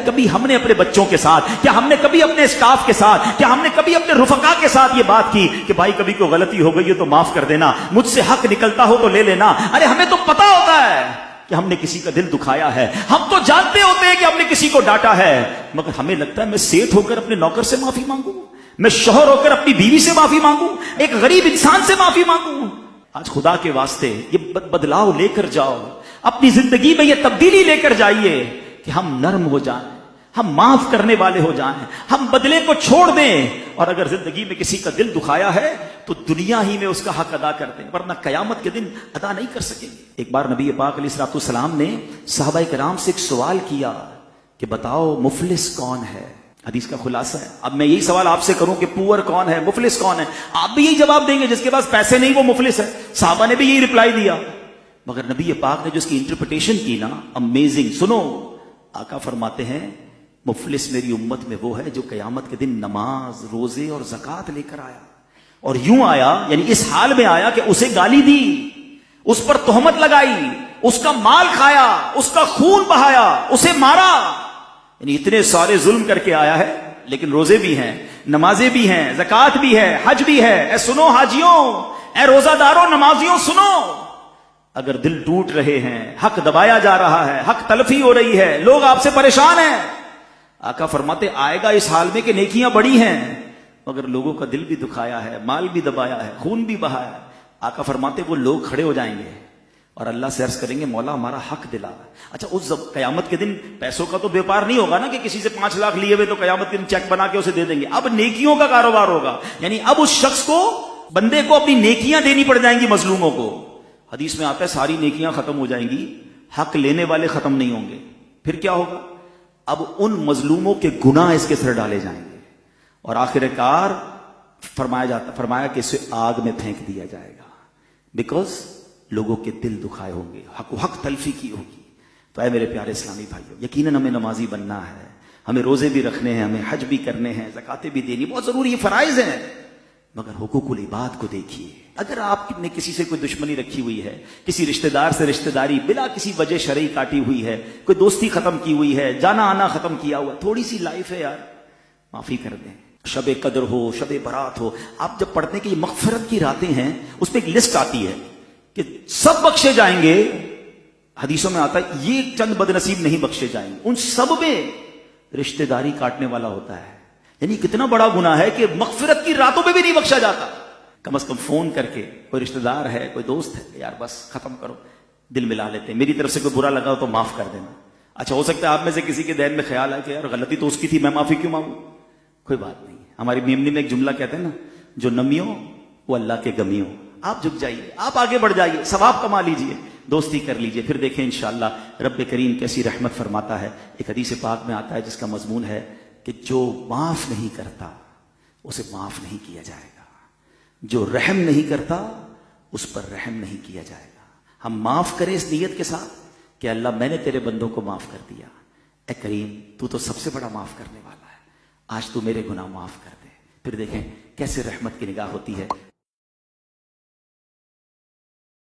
کبھی ہم نے اپنے بچوں کے ساتھ، کیا ہم نے کبھی اپنے اسٹاف کے ساتھ، کیا ہم نے کبھی اپنے رفقا کے ساتھ یہ بات کی کہ بھائی کبھی کوئی غلطی ہو گئی ہے تو معاف کر دینا، مجھ سے حق نکلتا ہو تو لے لینا؟ ارے ہمیں تو پتا ہوتا ہے کہ ہم نے کسی کا دل دکھایا ہے، ہم تو جانتے ہوتے ہیں کہ ہم نے کسی کو ڈانٹا ہے، مگر ہمیں لگتا ہے میں سیٹ ہو کر اپنے نوکر سے معافی مانگوں، میں شوہر ہو کر اپنی بیوی سے معافی مانگوں، ایک غریب انسان سے معافی مانگوں۔ آج خدا کے واسطے یہ بدلاؤ لے کر جاؤ، اپنی زندگی میں یہ تبدیلی لے کر جائیے کہ ہم نرم ہو جائیں، ہم معاف کرنے والے ہو جائیں، ہم بدلے کو چھوڑ دیں، اور اگر زندگی میں کسی کا دل دکھایا ہے تو دنیا ہی میں اس کا حق ادا کر دیں، ورنہ قیامت کے دن ادا نہیں کر سکیں گے۔ ایک بار نبی پاک علیہ الصلوۃ والسلام نے صحابہ کرام سے ایک سوال کیا کہ بتاؤ مفلس کون ہے؟ حدیث کا خلاصہ ہے۔ اب میں یہی سوال آپ سے کروں کہ پور کون ہے، مفلس کون ہے؟ آپ بھی یہی جواب دیں گے، جس کے پاس پیسے نہیں وہ مفلس ہے۔ صحابہ نے بھی یہی رپلائی دیا، مگر نبی پاک نے جو اس کی انٹرپریٹیشن کی نا، امیزنگ۔ سنو، آقا فرماتے ہیں مفلس میری امت میں وہ ہے جو قیامت کے دن نماز، روزے اور زکوٰۃ لے کر آیا، اور یوں آیا، یعنی اس حال میں آیا کہ اسے گالی دی، اس پر تہمت لگائی، اس کا مال کھایا، اس کا خون بہایا، اسے مارا، یعنی اتنے سارے ظلم کر کے آیا ہے، لیکن روزے بھی ہیں، نمازیں بھی ہیں، زکوٰۃ بھی ہے، حج بھی ہے۔ اے سنو حاجیوں، اے روزہ داروں، نمازیوں، سنو، اگر دل ٹوٹ رہے ہیں، حق دبایا جا رہا ہے، حق تلفی ہو رہی ہے، لوگ آپ سے پریشان ہیں، آقا فرماتے آئے گا اس حال میں کہ نیکیاں بڑی ہیں مگر لوگوں کا دل بھی دکھایا ہے، مال بھی دبایا ہے، خون بھی بہایا ہے۔ آقا فرماتے وہ لوگ کھڑے ہو جائیں گے اور اللہ سے عرض کریں گے مولا ہمارا حق دلا۔ اچھا، اس قیامت کے دن پیسوں کا تو بیپار نہیں ہوگا نا کہ کسی سے 5 لاکھ لیے ہوئے تو قیامت کے دن چیک بنا کے اسے دے دیں گے، اب نیکیوں کا کاروبار ہوگا، یعنی اب اس شخص کو، بندے کو اپنی نیکیاں دینی پڑ جائیں گی مظلوموں کو۔ حدیث میں آتا ہے ساری نیکیاں ختم ہو جائیں گی، حق لینے والے ختم نہیں ہوں گے، پھر کیا ہوگا؟ اب ان مظلوموں کے گناہ اس کے سر ڈالے جائیں گے، اور آخر کار فرمایا کہ اسے آگ میں پھینک دیا جائے گا، بیکاز لوگوں کے دل دکھائے ہوں گے، حق تلفی کی ہوگی۔ تو اے میرے پیارے اسلامی بھائیو، یقیناً ہمیں نمازی بننا ہے، ہمیں روزے بھی رکھنے ہیں، ہمیں حج بھی کرنے ہیں، زکاتیں بھی دینی بہت ضروری، یہ فرائض ہیں، مگر حقوق العباد کو دیکھیے۔ اگر آپ نے کسی سے کوئی دشمنی رکھی ہوئی ہے، کسی رشتہ دار سے رشتہ داری بلا کسی وجہ شرعی کاٹی ہوئی ہے، کوئی دوستی ختم کی ہوئی ہے، جانا آنا ختم کیا ہوا، تھوڑی سی لائف ہے یار، معافی کر دیں۔ شب قدر ہو، شب برات ہو، آپ جب پڑھتے ہیں کہ یہ مغفرت کی راتیں ہیں، اس پہ ایک لسٹ آتی ہے کہ سب بخشے جائیں گے، حدیثوں میں آتا ہے یہ چند بدنصیب نہیں بخشے جائیں گے، ان سب میں رشتہ داری کاٹنے والا ہوتا ہے۔ یعنی کتنا بڑا گناہ ہے کہ مغفرت کی راتوں میں بھی نہیں بخشا جاتا۔ کم از کم فون کر کے کوئی رشتہ دار ہے، کوئی دوست ہے، یار بس ختم کرو، دل ملا لیتے ہیں، میری طرف سے کوئی برا لگا ہو تو معاف کر دینا۔ اچھا، ہو سکتا ہے آپ میں سے کسی کے ذہن میں خیال ہے کہ یار غلطی تو اس کی تھی، میں معافی کیوں مانگوں؟ کوئی بات نہیں، ہماری میمنی میں ایک جملہ کہتے ہیں نا، جو نمیوں وہ اللہ کے گمیوں۔ آپ جھک جائیے، آپ آگے بڑھ جائیے، ثواب کما لیجئے، دوستی کر لیجئے، پھر دیکھیں انشاءاللہ رب کریم کیسی رحمت فرماتا ہے۔ ایک حدیث پاک میں آتا ہے جس کا مضمون ہے کہ جو معاف نہیں کرتا اسے معاف نہیں کیا جائے گا، جو رحم نہیں کرتا اس پر رحم نہیں کیا جائے گا۔ ہم معاف کریں اس نیت کے ساتھ کہ اللہ میں نے تیرے بندوں کو معاف کر دیا، اے کریم تو سب سے بڑا معاف کرنے والا ہے، آج تو میرے گناہ معاف کر دے، پھر دیکھیں کیسے رحمت کی نگاہ ہوتی ہے۔